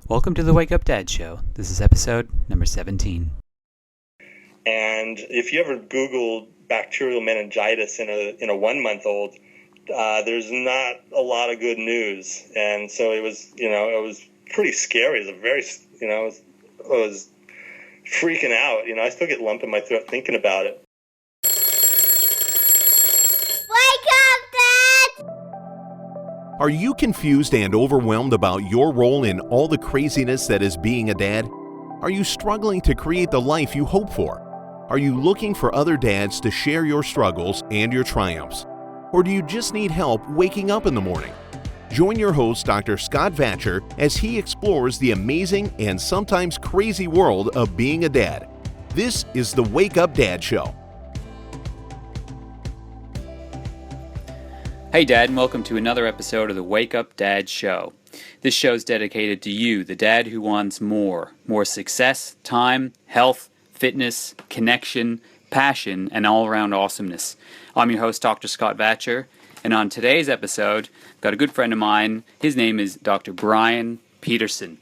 Welcome to the Wake Up Dad Show. This is episode number 17. And if you ever Googled bacterial meningitis in a 1-month-old, there's not a lot of good news. And so it was pretty scary. It was a very, I was freaking out. I still get lump in my throat thinking about it. Are you confused and overwhelmed about your role in all the craziness that is being a dad? Are you struggling to create the life you hope for? Are you looking for other dads to share your struggles and your triumphs? Or do you just need help waking up in the morning? Join your host, Dr. Scott Vatcher, as he explores the amazing and sometimes crazy world of being a dad. This is the Wake Up Dad Show. Hey Dad, and welcome to another episode of the Wake Up Dad Show. This show is dedicated to you, the dad who wants more success, time, health, fitness, connection, passion, and all-around awesomeness. I'm your host, Dr. Scott Vatcher, and on today's episode, I've got a good friend of mine. His name is Dr. Brian Peterson.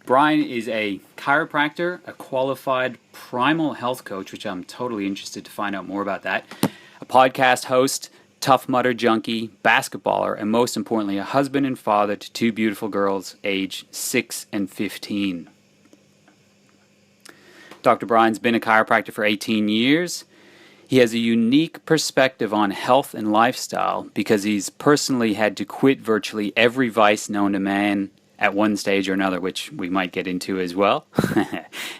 Brian is a chiropractor, a qualified primal health coach, which I'm totally interested to find out more about that, a podcast host, Tough Mudder junkie, basketballer, and most importantly, a husband and father to two beautiful girls, aged 6 and 15. Dr. Brian's been a chiropractor for 18 years. He has a unique perspective on health and lifestyle because he's personally had to quit virtually every vice known to man at one stage or another, which we might get into as well.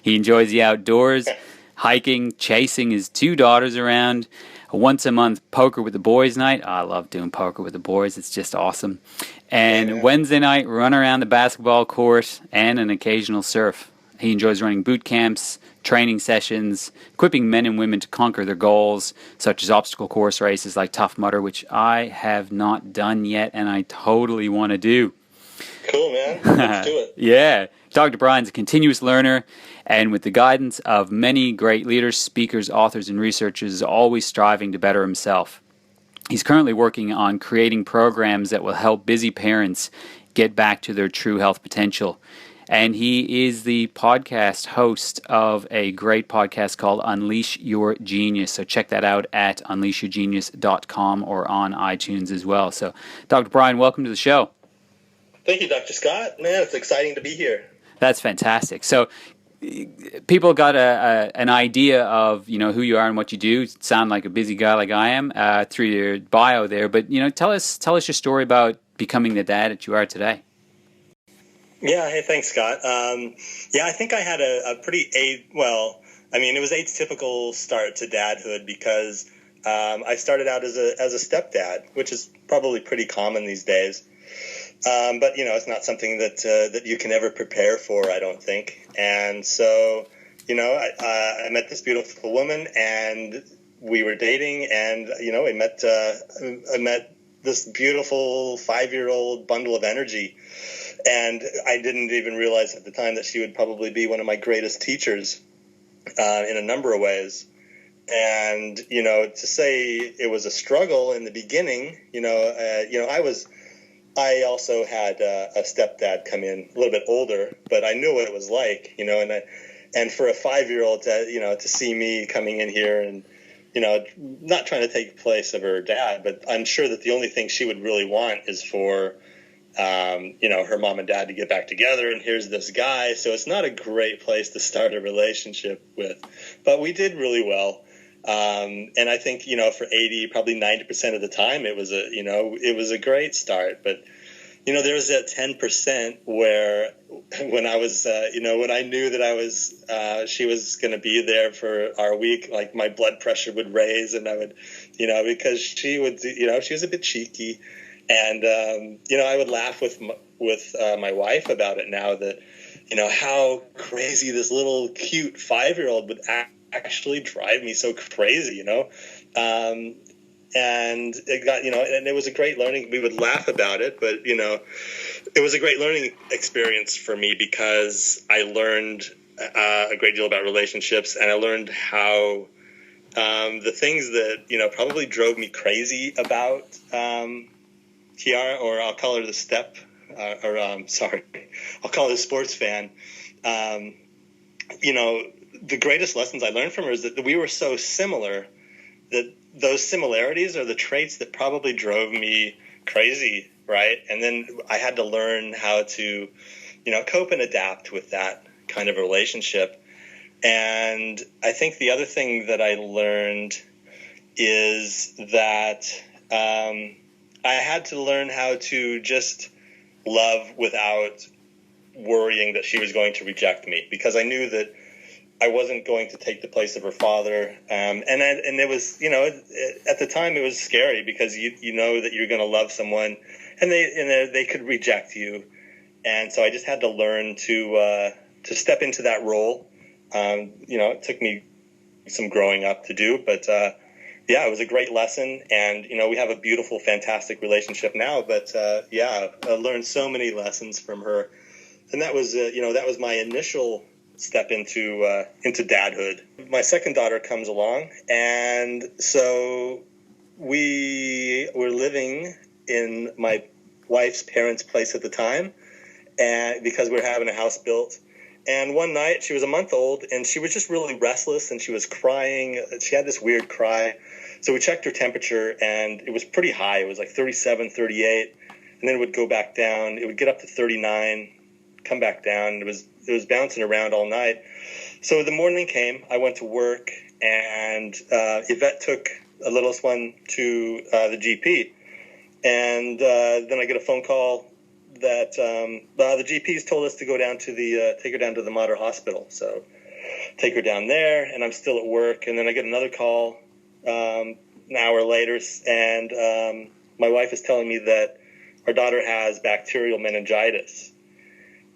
He enjoys the outdoors, hiking, chasing his two daughters around, a once-a-month poker with the boys night. I love doing poker with the boys. It's just awesome. And Wednesday night, run around the basketball court and an occasional surf. He enjoys running boot camps, training sessions, equipping men and women to conquer their goals, such as obstacle course races like Tough Mudder, which I have not done yet and I totally want to do. Cool, man. Let's do it. Yeah. Dr. Brian's a continuous learner, and with the guidance of many great leaders, speakers, authors, and researchers, is always striving to better himself. He's currently working on creating programs that will help busy parents get back to their true health potential. And he is the podcast host of a great podcast called Unleash Your Genius. So check that out at unleashyourgenius.com or on iTunes as well. So, Dr. Brian, welcome to the show. Thank you, Dr. Scott. Man, it's exciting to be here. That's fantastic. So people got an idea of, who you are and what you do. You sound like a busy guy like I am through your bio there. But, tell us your story about becoming the dad that you are today. Yeah. Hey, thanks, Scott. I think I had a pretty, it was atypical start to dadhood because I started out as a stepdad, which is probably pretty common these days. But it's not something that you can ever prepare for, I don't think. And so, I met this beautiful woman, and we were dating, and I met this beautiful 5-year-old bundle of energy, and I didn't even realize at the time that she would probably be one of my greatest teachers in a number of ways. And to say it was a struggle in the beginning, I also had a stepdad come in a little bit older, but I knew what it was like, and for a 5-year-old to see me coming in here and, not trying to take the place of her dad, but I'm sure that the only thing she would really want is for, her mom and dad to get back together, and here's this guy. So it's not a great place to start a relationship with, but we did really well. And I think, for 80, probably 90% of the time, it was a great start. But, there was that 10% where when I was, when I knew that she was going to be there for our week, like my blood pressure would raise, and I would, because she would, she was a bit cheeky. And, I would laugh with my wife about it now that, how crazy this little cute 5-year-old would actually drive me so crazy, and it got, and it was a great learning. We would laugh about it, but, it was a great learning experience for me because I learned a great deal about relationships, and I learned how the things that, probably drove me crazy about Kiara, or I'll call her the sorry, I'll call it a sports fan. The greatest lessons I learned from her is that we were so similar that those similarities are the traits that probably drove me crazy, right? And then I had to learn how to, cope and adapt with that kind of relationship. And I think the other thing that I learned is that I had to learn how to just love without worrying that she was going to reject me, because I knew that I wasn't going to take the place of her father. And it was, at the time it was scary, because you know that you're going to love someone and they could reject you. And so I just had to learn to step into that role. It took me some growing up to do, but it was a great lesson. And, we have a beautiful, fantastic relationship now, but I learned so many lessons from her. And that was, that was my initial step into dadhood. My second daughter comes along, and so we were living in my wife's parents' place at the time, and because we were having a house built. And one night, she was a month old, and she was just really restless, and she was crying. She had this weird cry. So we checked her temperature, and it was pretty high. It was like 37, 38, and then it would go back down. It would get up to 39, come back down. It was bouncing around all night. So the morning came, I went to work, and Yvette took the littlest one to the GP. And then I get a phone call that the GPs told us to go down to take her down to the Mater Hospital. So take her down there, and I'm still at work. And then I get another call an hour later, and my wife is telling me that our daughter has bacterial meningitis.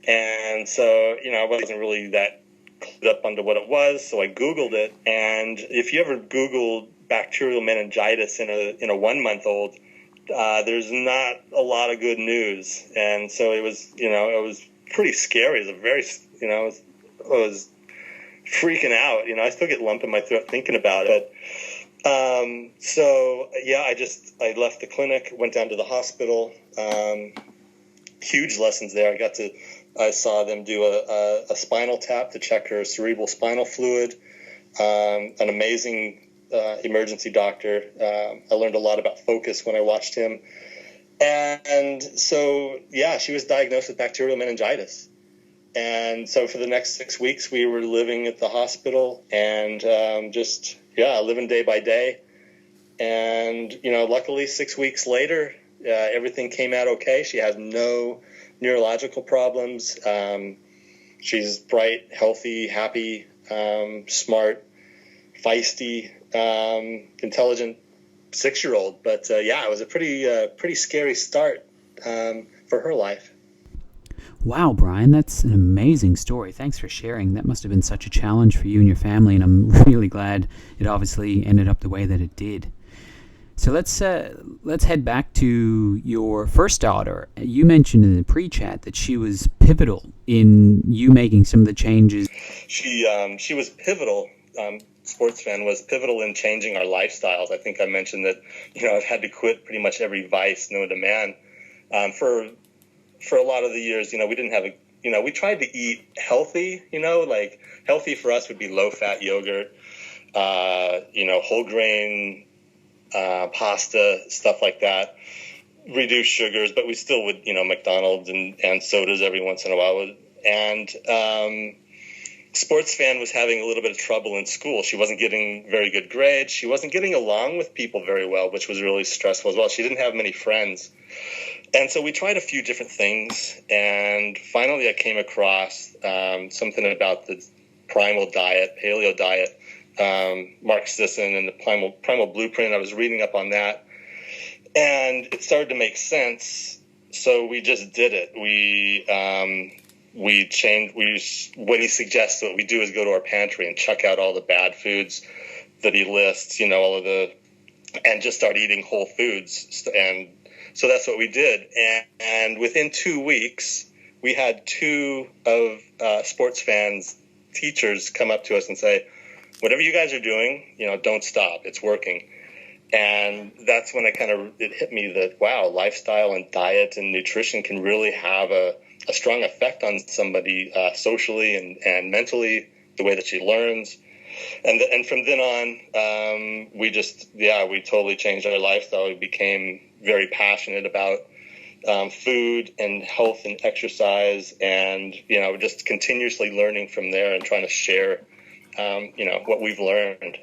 And so, I wasn't really that clued up onto what it was, so I Googled it. And if you ever Googled bacterial meningitis in a 1-month-old, there's not a lot of good news. And so it was, it was pretty scary. It was a very, I was freaking out. I still get lump in my throat thinking about it. I left the clinic, went down to the hospital. Huge lessons there. I saw them do a spinal tap to check her cerebral spinal fluid. An amazing emergency doctor. I learned a lot about focus when I watched him. And so, she was diagnosed with bacterial meningitis. And so for the next 6 weeks, we were living at the hospital and living day by day. And, luckily 6 weeks later, everything came out okay. She has no neurological problems. She's bright, healthy, happy, smart, feisty, intelligent 6-year-old. But it was a pretty scary start for her life. Wow, Brian, that's an amazing story. Thanks for sharing. That must have been such a challenge for you and your family, and I'm really glad it obviously ended up the way that it did. So let's head back to your first daughter. You mentioned in the pre-chat that she was pivotal in you making some of the changes. She was pivotal. Sports fan was pivotal in changing our lifestyles. I think I mentioned that I've had to quit pretty much every vice known to man. For a lot of the years, we didn't have we tried to eat healthy. Like healthy for us would be low-fat yogurt, whole grain. Pasta, stuff like that, reduced sugars, but we still would, McDonald's and sodas every once in a while. And sports fan was having a little bit of trouble in school. She wasn't getting very good grades. She wasn't getting along with people very well, which was really stressful as well. She didn't have many friends. And so we tried a few different things. And finally I came across something about the primal diet, paleo diet, Mark Sisson and the primal blueprint. I was reading up on that, and it started to make sense. So we just did it. We changed. What he suggests what we do is go to our pantry and chuck out all the bad foods that he lists. And just start eating whole foods. And so that's what we did. And within 2 weeks, we had 2 of sports fans' teachers come up to us and say, whatever you guys are doing, don't stop. It's working. And that's when it hit me that, wow, lifestyle and diet and nutrition can really have a strong effect on somebody socially and mentally, the way that she learns. And from then on, we totally changed our lifestyle. We became very passionate about food and health and exercise, and, just continuously learning from there and trying to share, what we've learned.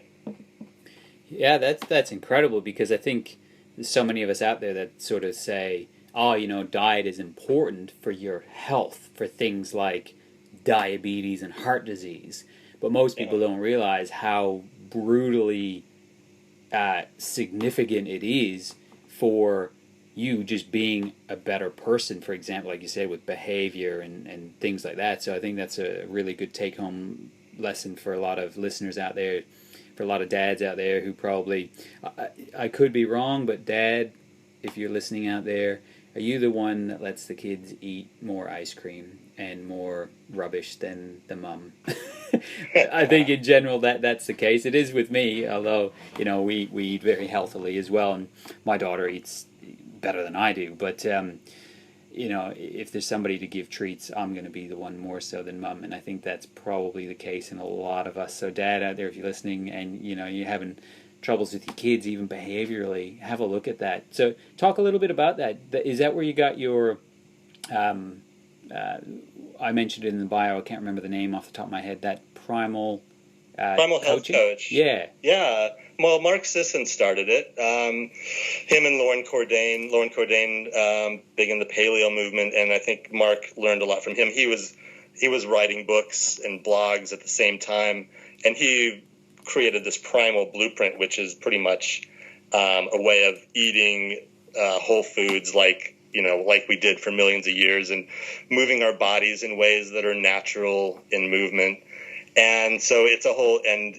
Yeah, that's incredible, because I think there's so many of us out there that sort of say, oh, diet is important for your health, for things like diabetes and heart disease. But most people don't realize how brutally significant it is for you just being a better person, for example, like you say, with behavior and things like that. So I think that's a really good take-home lesson for a lot of listeners out there, for a lot of dads out there who probably, I could be wrong, but Dad, if you're listening out there, are you the one that lets the kids eat more ice cream and more rubbish than the mum? I think in general that's the case. It is with me, although, we eat very healthily as well, and my daughter eats better than I do, but if there's somebody to give treats, I'm going to be the one more so than mum, and I think that's probably the case in a lot of us. So Dad out there, if you're listening and you're having troubles with your kids, even behaviorally, have a look at that. So talk a little bit about that. Is that where you got your I mentioned it in the bio, I can't remember the name off the top of my head, that primal Health Coach. Yeah. Well, Mark Sisson started it. Him and Lauren Cordain, big in the paleo movement, and I think Mark learned a lot from him. He was writing books and blogs at the same time, and he created this primal blueprint, which is pretty much a way of eating whole foods like we did for millions of years, and moving our bodies in ways that are natural in movement. And so it's a whole, and,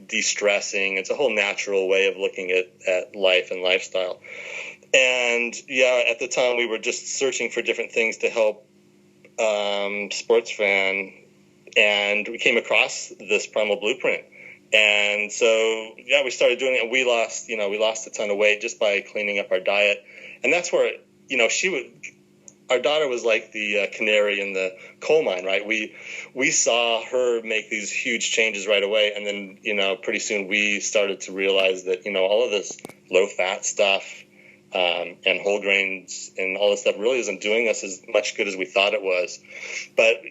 de-stressing, it's a whole natural way of looking at life and lifestyle. And at the time we were just searching for different things to help sports fan, and we came across this primal blueprint. And so, we started doing it, and we lost a ton of weight just by cleaning up our diet. And that's where, our daughter was like the canary in the coal mine, right? We saw her make these huge changes right away, and then, pretty soon we started to realize that, all of this low-fat stuff and whole grains and all this stuff really isn't doing us as much good as we thought it was. But,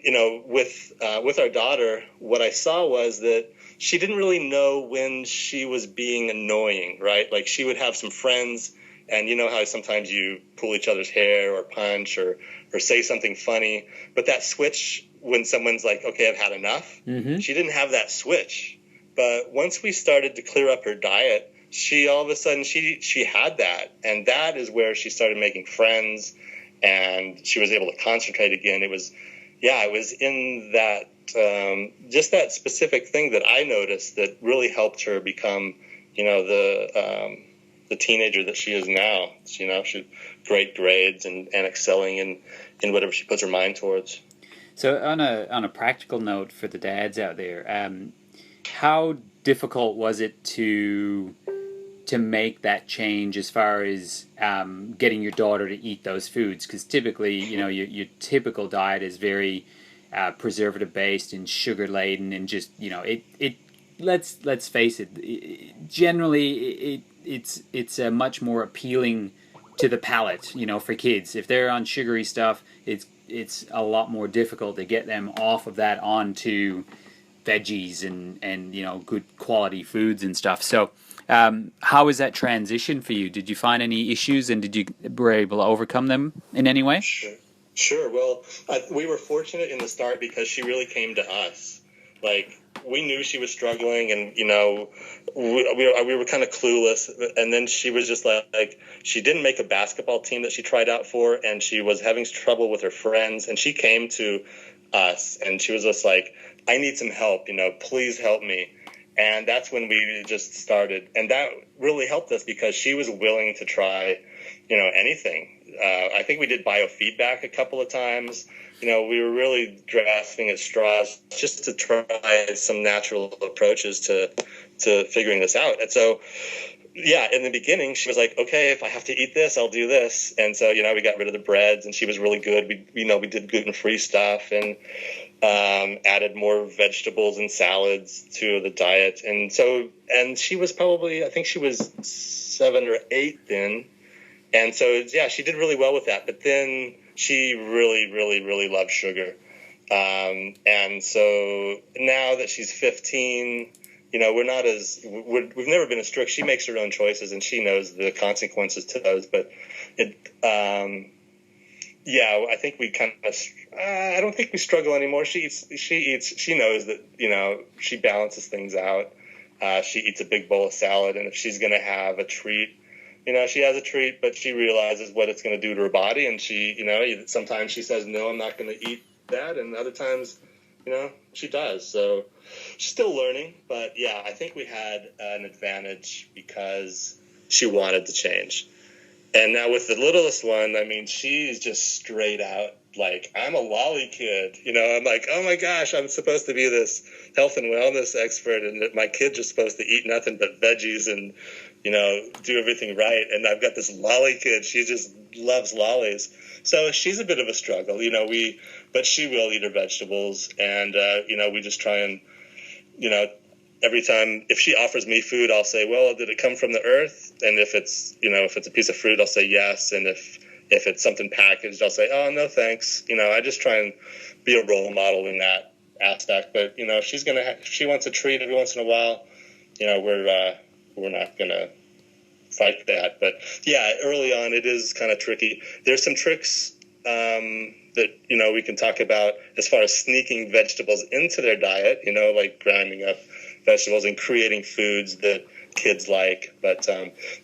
with our daughter, what I saw was that she didn't really know when she was being annoying, right? Like, she would have some friends, and you know how sometimes you pull each other's hair or punch or say something funny, but that switch when someone's like, okay, I've had enough, she didn't have that switch. But once we started to clear up her diet, she all of a sudden, she had that. And that is where she started making friends, and she was able to concentrate again. It was in that, just that specific thing that I noticed that really helped her become, the teenager that she is now. She great grades and excelling in whatever she puts her mind towards. So on a practical note for the dads out there, how difficult was it to make that change as far as getting your daughter to eat those foods? Because typically, your typical diet is very preservative based and sugar laden, and just it. Let's face it. Generally, it's much more appealing to the palate, for kids. If they're on sugary stuff, it's a lot more difficult to get them off of that onto veggies and good quality foods and stuff. So how was that transition for you? Did you find any issues, and were able to overcome them in any way? Sure. Well, we were fortunate in the start because she really came to us. Like, we knew she was struggling, and we were kind of clueless. And then she was just like, she didn't make a basketball team that she tried out for, and she was having trouble with her friends. And she came to us, and she was just like, I need some help. Please help me. And that's when we just started, and that really helped us because she was willing to try, anything. I think we did biofeedback a couple of times. We were really grasping at straws just to try some natural approaches to figuring this out. And so yeah, in the beginning, she was like, okay, if I have to eat this, I'll do this. And so, we got rid of the breads, and she was really good. We did gluten-free stuff, and added more vegetables and salads to the diet. And she was probably, I think she was 7 or 8 then. And so, yeah, she did really well with that. But then she really, really, really loved sugar. And so now that she's 15, we've never been as strict. She makes her own choices, and she knows the consequences to those. But I think we kind of, I don't think we struggle anymore. She knows that, she balances things out. She eats a big bowl of salad, and if she's going to have a treat, she has a treat, but she realizes what it's going to do to her body. And she, sometimes she says, no, I'm not going to eat that. And other times, she does. So she's still learning, but yeah, I think we had an advantage because she wanted to change. And now with the littlest one, I mean, she's just straight out like, I'm a lolly kid. I'm like, oh my gosh, I'm supposed to be this health and wellness expert, and that my kids are supposed to eat nothing but veggies and, do everything right. And I've got this lolly kid. She just loves lollies. So she's a bit of a struggle, but she will eat her vegetables. And, we just try and, every time, if she offers me food, I'll say, well, did it come from the earth? And if it's a piece of fruit, I'll say yes. And if it's something packaged, I'll say, oh, no, thanks. I just try and be a role model in that aspect. But, if she wants a treat every once in a while, we're not going to fight that. But yeah, early on, it is kind of tricky. There's some tricks, that, we can talk about as far as sneaking vegetables into their diet, like grinding up vegetables and creating foods that kids like. But,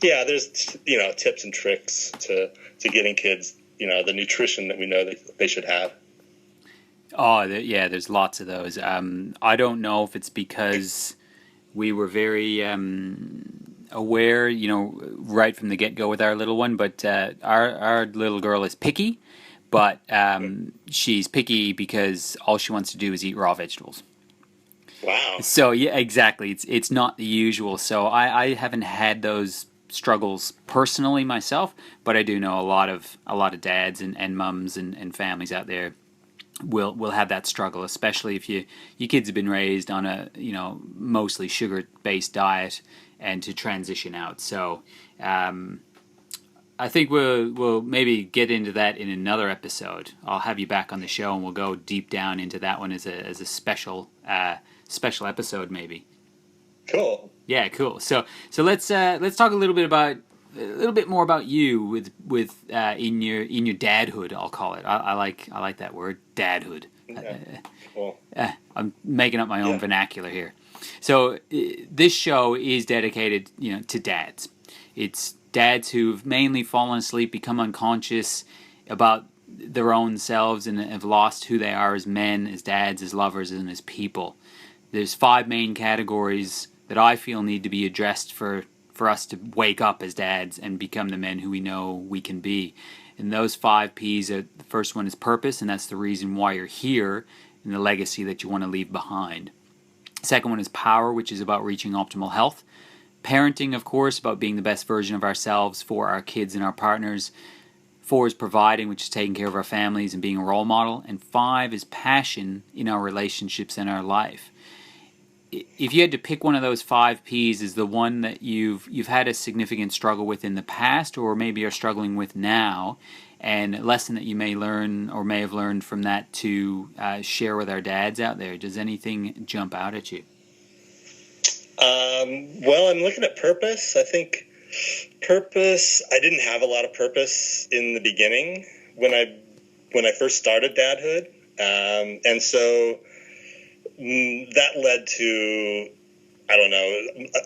there's, tips and tricks to getting kids, the nutrition that we know that they should have. Oh, there's lots of those. I don't know if it's because we were very aware, right from the get-go with our little one, but our little girl is picky, but she's picky because all she wants to do is eat raw vegetables. Wow. So yeah, exactly. It's not the usual. So I haven't had those struggles personally myself, but I do know a lot of dads and mums and families out there will have that struggle, especially if your kids have been raised on a mostly sugar-based diet and to transition out. So I think we'll maybe get into that in another episode. I'll have you back on the show, and we'll go deep down into that one as a special episode, maybe. Cool. Yeah, cool. So let's talk a little bit more about you with in your dadhood. I'll call it. I like that word, dadhood. Yeah. Cool. I'm making up my own vernacular here. So this show is dedicated, to dads. It's dads who've mainly fallen asleep, become unconscious about their own selves, and have lost who they are as men, as dads, as lovers, and as people. There's 5 main categories that I feel need to be addressed for us to wake up as dads and become the men who we know we can be. And those 5 P's, the first one is purpose, and that's the reason why you're here and the legacy that you want to leave behind. Second one is power, which is about reaching optimal health. Parenting, of course, about being the best version of ourselves for our kids and our partners. 4 is providing, which is taking care of our families and being a role model. And 5 is passion in our relationships and our life. If you had to pick one of those 5 P's as the one that you've had a significant struggle with in the past, or maybe are struggling with now, and a lesson that you may learn or may have learned from that to share with our dads out there, does anything jump out at you? Well, I'm looking at purpose. I think purpose, I didn't have a lot of purpose in the beginning when I first started Dadhood. And so that led to, I don't know,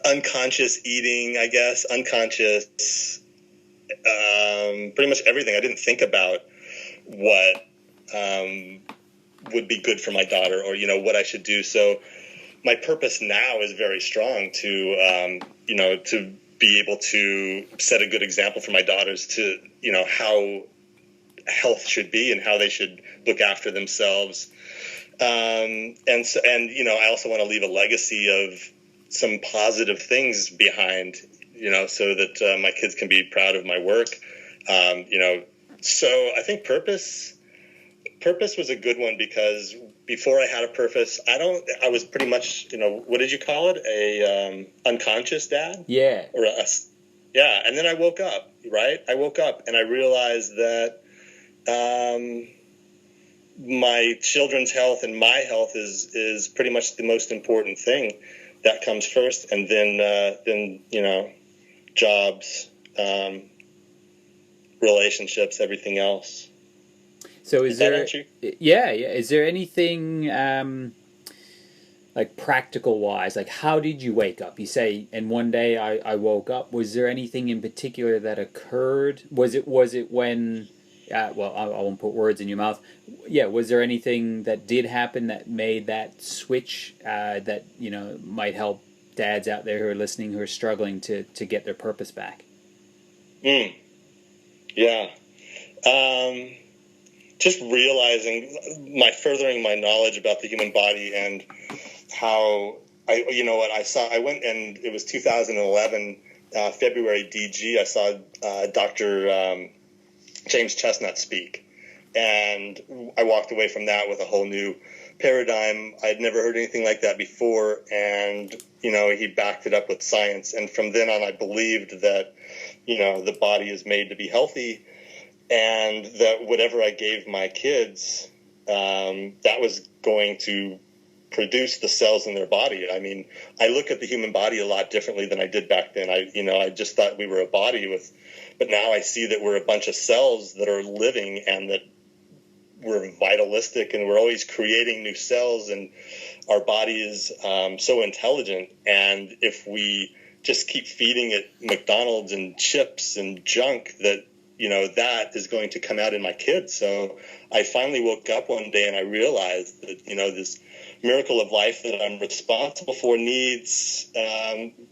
unconscious eating, I guess, unconscious, pretty much everything. I didn't think about what would be good for my daughter, or, what I should do. So my purpose now is very strong to be able to set a good example for my daughters to, how health should be and how they should look after themselves. And I also want to leave a legacy of some positive things behind, so that my kids can be proud of my work. So I think purpose was a good one, because before I had a purpose, I was pretty much, what did you call it? A unconscious dad? Yeah. Yeah. And then I woke up, right? I woke up and I realized that my children's health and my health is pretty much the most important thing. That comes first, and then jobs, relationships, everything else. So is there anything like practical wise, like how did you wake up? You say, and one day I woke up. Was there anything in particular that occurred? Was it when well, I won't put words in your mouth. Yeah, was there anything that did happen that made that switch that might help dads out there who are listening, who are struggling to get their purpose back? Yeah. Just realizing furthering my knowledge about the human body, and how I went, and it was 2011, February DG, I saw Dr. James Chestnut speak, and I walked away from that with a whole new paradigm. I had never heard anything like that before, and he backed it up with science, and from then on I believed that the body is made to be healthy, and that whatever I gave my kids, that was going to produce the cells in their body. I mean, I look at the human body a lot differently than I did back then. I just thought we were a body but now I see that we're a bunch of cells that are living, and that we're vitalistic, and we're always creating new cells, and our body is so intelligent. And if we just keep feeding it McDonald's and chips and junk, that that is going to come out in my kids. So I finally woke up one day and I realized that, this miracle of life that I'm responsible for needs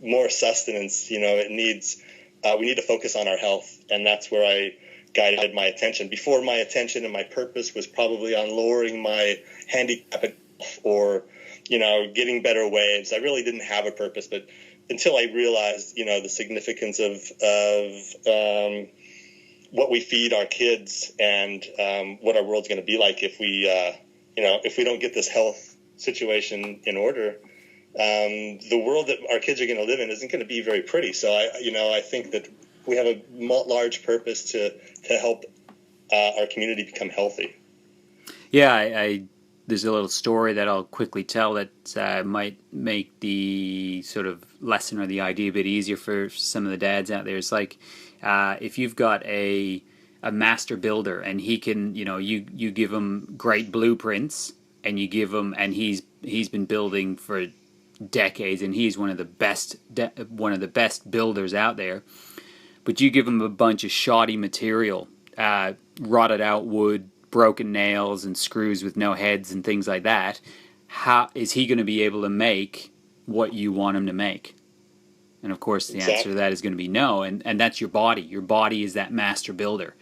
more sustenance. It needs, we need to focus on our health. And that's where I guided my attention. Before, my attention and my purpose was probably on lowering my handicap or, getting better waves. I really didn't have a purpose, but until I realized, the significance of what we feed our kids, and what our world's going to be like if we don't get this health situation in order, the world that our kids are going to live in isn't going to be very pretty. So I think that we have a large purpose to help our community become healthy. Yeah, there's a little story that I'll quickly tell that might make the sort of lesson or the idea a bit easier for some of the dads out there. It's like, if you've got a master builder, and he can, you give him great blueprints, and you give him, and he's been building for decades, and he's one of the best builders out there. But you give him a bunch of shoddy material, rotted out wood, broken nails, and screws with no heads and things like that. How is he going to be able to make what you want him to make? And of course, the answer to that is going to be no. And that's your body. Your body is that master builder.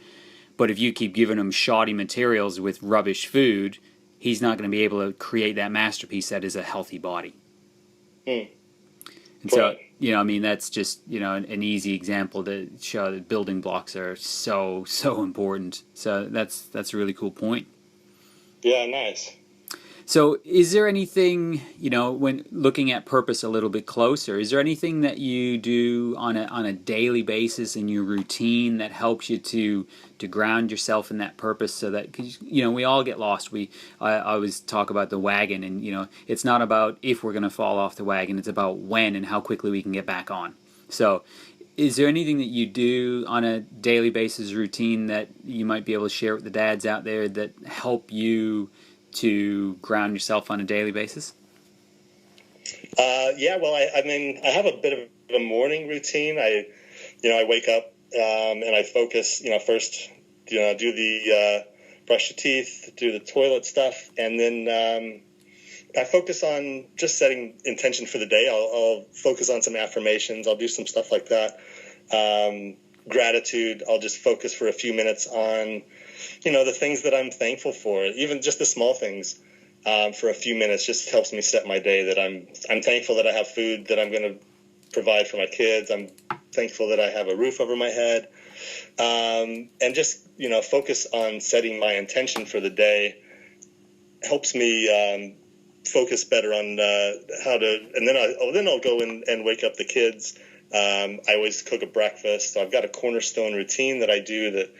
But if you keep giving him shoddy materials with rubbish food, he's not going to be able to create that masterpiece that is a healthy body. And so, that's just, an easy example to show that building blocks are so important. So that's a really cool point. Yeah, nice. So is there anything, when looking at purpose a little bit closer, is there anything that you do on a daily basis in your routine that helps you to ground yourself in that purpose, so that, cause, we all get lost. I always talk about the wagon, and, it's not about if we're going to fall off the wagon, it's about when and how quickly we can get back on. So is there anything that you do on a daily basis routine that you might be able to share with the dads out there that help you to ground yourself on a daily basis? Well, I have a bit of a morning routine. I wake up and I focus, first, do the brush your teeth, do the toilet stuff, and then I focus on just setting intention for the day. I'll focus on some affirmations. I'll do some stuff like that. Gratitude. I'll just focus for a few minutes on the things that I'm thankful for, even just the small things, for a few minutes just helps me set my day, that I'm thankful that I have food that I'm going to provide for my kids. I'm thankful that I have a roof over my head, and just, focus on setting my intention for the day helps me focus better on how to, and then I'll go and wake up the kids. I always cook a breakfast. So I've got a cornerstone routine that I do that,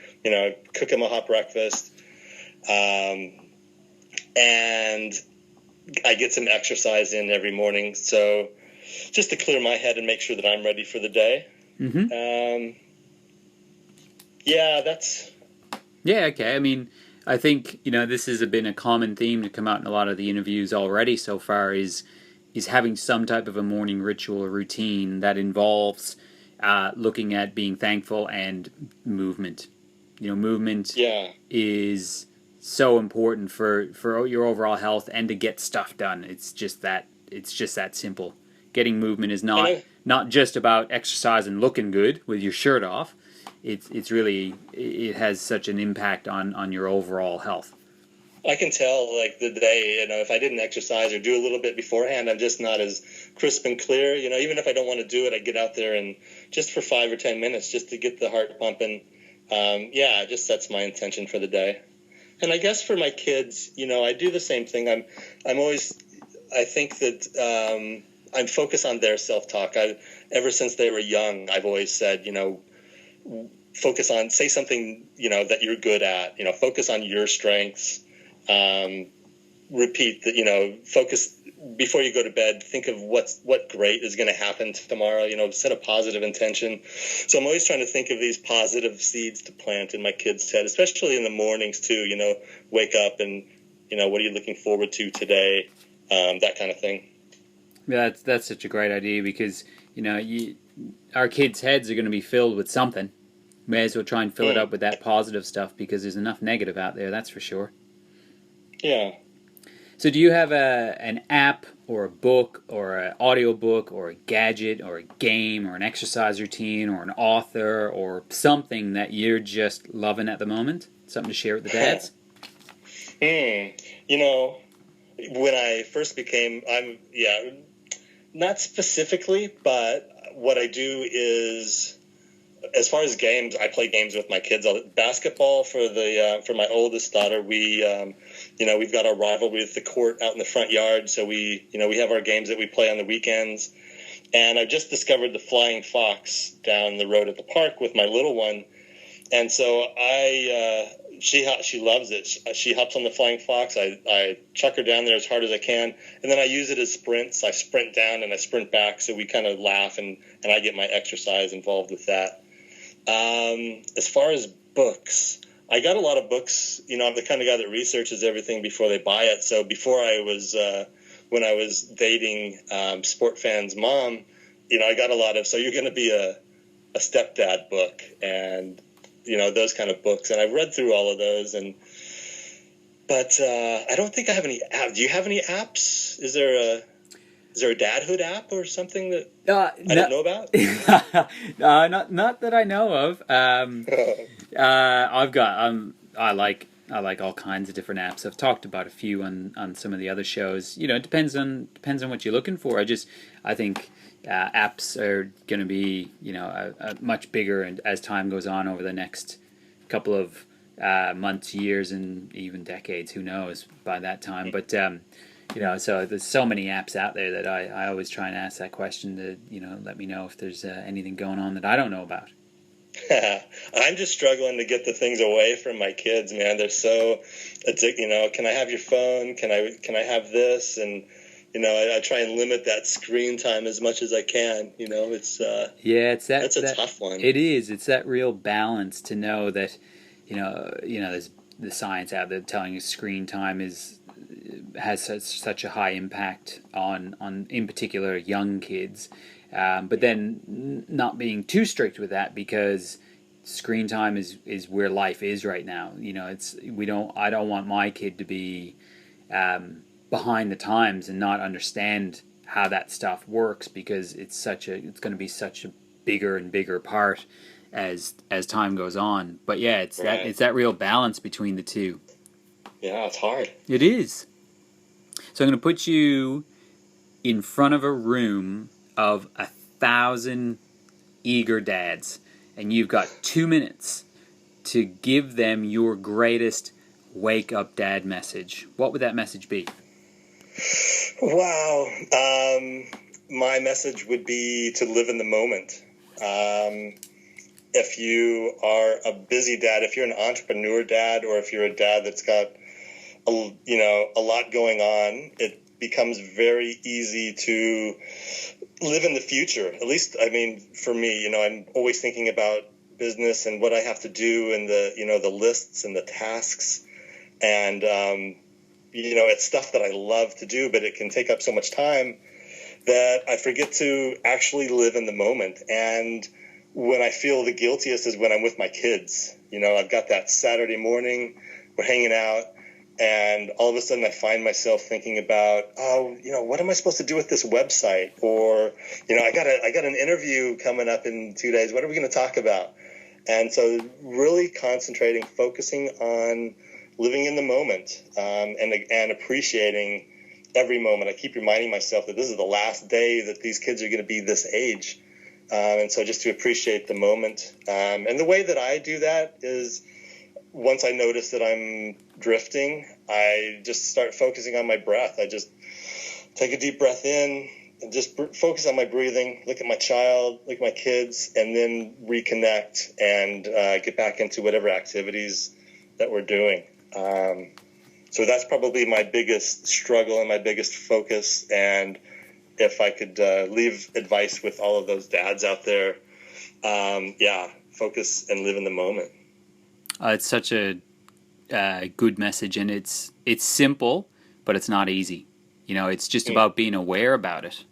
cook them a hot breakfast. And I get some exercise in every morning. So just to clear my head and make sure that I'm ready for the day. Mm-hmm. Yeah, that's... Yeah, okay. I mean, I think, this has been a common theme to come out in a lot of the interviews already so far is having some type of a morning ritual or routine that involves looking at being thankful and movement. Movement is so important for your overall health and to get stuff done. It's just that simple. Getting movement is not just about exercise and looking good with your shirt off. It's really, it has such an impact on your overall health. I can tell, like, the day, if I didn't exercise or do a little bit beforehand, I'm just not as crisp and clear. Even if I don't want to do it, I get out there and just for 5 or 10 minutes just to get the heart pumping. It just sets my intention for the day. And I guess for my kids, I do the same thing. I think that I'm focused on their self-talk. Ever since they were young, I've always said, focus on, say something, that you're good at, focus on your strengths. Repeat that, focus before you go to bed, think of what great is going to happen tomorrow, set a positive intention. So I'm always trying to think of these positive seeds to plant in my kids' head, especially in the mornings too, wake up and, what are you looking forward to today? That kind of thing. Yeah, that's such a great idea because, our kids' heads are going to be filled with something. May as well try and fill it up with that positive stuff because there's enough negative out there, that's for sure. Yeah. So do you have an app or a book or an audio book or a gadget or a game or an exercise routine or an author or something that you're just loving at the moment? Something to share with the dads? When I first became, not specifically, but what I do is, as far as games, I play games with my kids. Basketball for my oldest daughter. We've got our rivalry with the court out in the front yard. So we have our games that we play on the weekends. And I've just discovered the flying fox down the road at the park with my little one. And so she loves it. She hops on the flying fox. I chuck her down there as hard as I can. And then I use it as sprints. I sprint down and I sprint back. So we kind of laugh and I get my exercise involved with that. As far as books, I got a lot of books. I'm the kind of guy that researches everything before they buy it. So before when I was dating Sport Fan's mom, I got a lot of, so you're going to be a stepdad book and, those kind of books. And I've read through all of those. But I don't think I have any apps. Do you have any apps? Is there a Dadhood app or something that I don't know about? Not that I know of. I like all kinds of different apps. I've talked about a few on some of the other shows. It depends on what you're looking for. I think apps are going to be a much bigger and as time goes on over the next couple of months, years, and even decades. Who knows by that time? But so there's so many apps out there that I always try and ask that question to, let me know if there's anything going on that I don't know about. I'm just struggling to get the things away from my kids, man. They're so addicted. Can I have your phone? Can I have this? And, I try and limit that screen time as much as I can. That's a tough one. It is. It's that real balance to know that, there's the science out there telling you screen time has such a high impact on in particular young kids, but then not being too strict with that because screen time is where life is right now. I don't want my kid to be behind the times and not understand how that stuff works because it's going to be such a bigger and bigger part as time goes on. But yeah, it's that real balance between the two. Yeah, it's hard. It is. So I'm going to put you in front of a room of 1,000 eager dads, and you've got 2 minutes to give them your greatest wake up dad message, what would that message be? Wow. My message would be to live in the moment. If you are a busy dad, if you're an entrepreneur dad, or if you're a dad that's got a lot going on, it becomes very easy to live in the future. At least, I mean, for me, I'm always thinking about business and what I have to do, and the lists and the tasks, and it's stuff that I love to do, but it can take up so much time that I forget to actually live in the moment. And when I feel the guiltiest is when I'm with my kids. I've got that Saturday morning, we're hanging out, and all of a sudden I find myself thinking about, what am I supposed to do with this website? Or, I got an interview coming up in 2 days. What are we going to talk about? And so really concentrating, focusing on living in the moment, and appreciating every moment. I keep reminding myself that this is the last day that these kids are going to be this age. And so just to appreciate the moment. And the way that I do that is, once I notice that I'm drifting, I just start focusing on my breath. I just take a deep breath in and just focus on my breathing, look at my child, look at my kids, and then reconnect and get back into whatever activities that we're doing. So that's probably my biggest struggle and my biggest focus. And if I could leave advice with all of those dads out there, focus and live in the moment. It's such a good message, and it's simple, but it's not easy. It's just about being aware about it.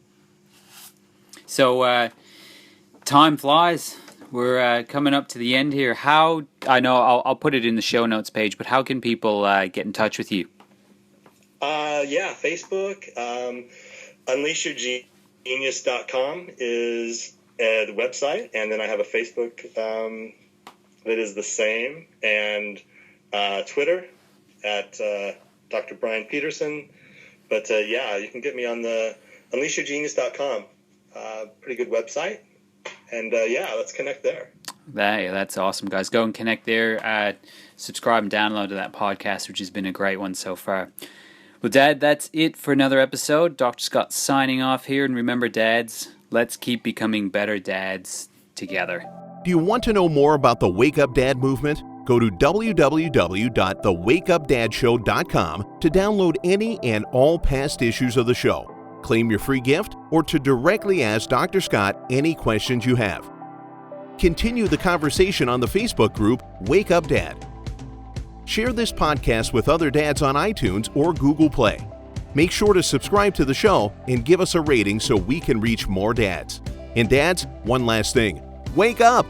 So time flies. We're coming up to the end here. I know I'll put it in the show notes page, but how can people get in touch with you? Facebook. UnleashYourGenius.com is the website, and then I have a Facebook that is the same, and Twitter at Dr. Brian Peterson. But you can get me on the UnleashYourGenius.com. Pretty good website. And let's connect there. That's awesome, guys. Go and connect there. Subscribe and download to that podcast, which has been a great one so far. Well, Dad, that's it for another episode. Dr. Scott signing off here. And remember, dads, let's keep becoming better dads together. Do you want to know more about the Wake Up Dad movement? Go to www.thewakeupdadshow.com to download any and all past issues of the show, claim your free gift, or to directly ask Dr. Scott any questions you have. Continue the conversation on the Facebook group Wake Up Dad. Share this podcast with other dads on iTunes or Google Play. Make sure to subscribe to the show and give us a rating so we can reach more dads. And dads, one last thing. Wake up!